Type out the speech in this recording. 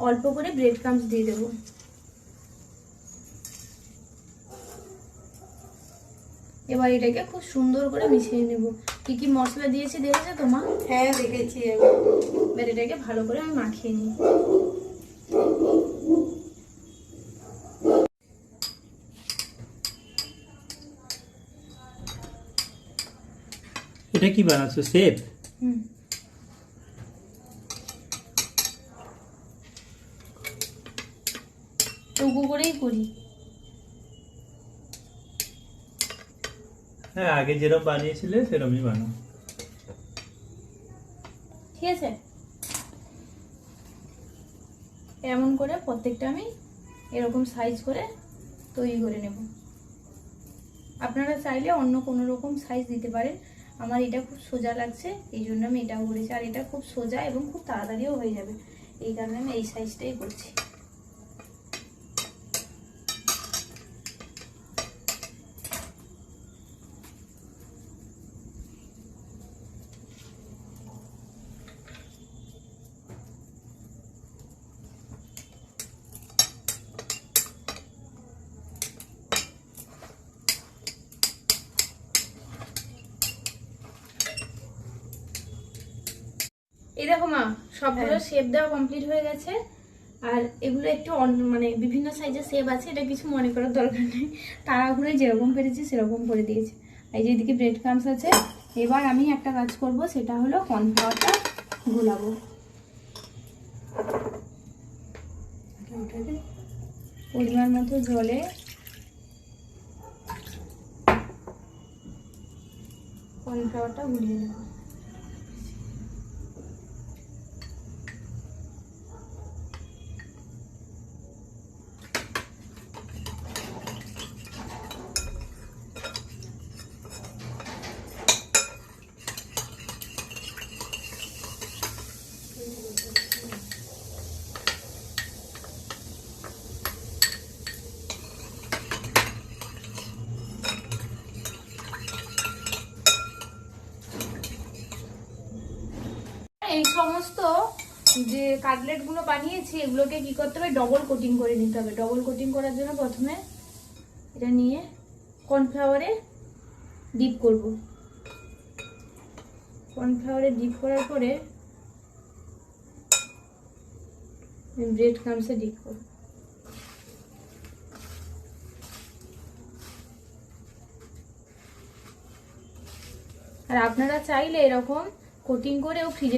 অল্প করে bread crumbs দিয়ে দেবো। এবার এটাকে খুব সুন্দর করে মিশিয়ে নেব। কি কি মশলা দিয়েছি দেখেছো তো মা? হ্যাঁ দেখেছি। এবার এটাকে ভালো করে আমি মাখিয়ে নিই। এটা কি বানাচ্ছো, সেব? টুকু করেই করি। হ্যাঁ, আগে যেরকম বানিয়েছিলে সেরকমই বানাও। ঠিক আছে, এমন করে প্রত্যেকটা আমি এরকম সাইজ করে তৈরি করে নেব। আপনারা চাইলে অন্য কোনো রকম সাইজ দিতে পারেন। আমার এটা খুব সোজা লাগছে, এই জন্য আমি এটাও করেছি। আর এটা খুব সোজা এবং খুব তাড়াতাড়িও হয়ে যাবে, এই কারণে আমি এই সাইজটাই করছি। এই দেখো মা, সবগুলো শেপ দেওয়া কমপ্লিট হয়ে গেছে। আর এগুলো একটু মানে বিভিন্ন সাইজের শেপ আছে, এটা কিছু মনে করার দরকার নেই। তাড়াহুড়োয় যেরকম পেরেছি সেরকম করে দিয়েছি। এই যে এদিকে ব্রেড ক্রাম্বস আছে। এবার আমি একটা কাজ করব, সেটা হলো কর্নফ্লাওয়ারটা গুলাবো। পরিমাণ মতো জলে কর্নফ্লাওয়ারটা গুলিয়ে নেব। এই সমস্ত যে কাটলেট গুলো বানিয়েছি, এগুলোকে কি করতে হবে, ডবল কোটিং করে নিতে হবে। ডবল কোটিং করার জন্য প্রথমে এটা নিয়ে কর্নফ্লাওয়ারে ডিপ করব। কর্নফ্লাওয়ারে ডিপ করার পরে ব্রেড ক্রাম্বসে ডিপ করব। আর আপনারা চাইলে এরকম কোটিং করেও ফ্রিজে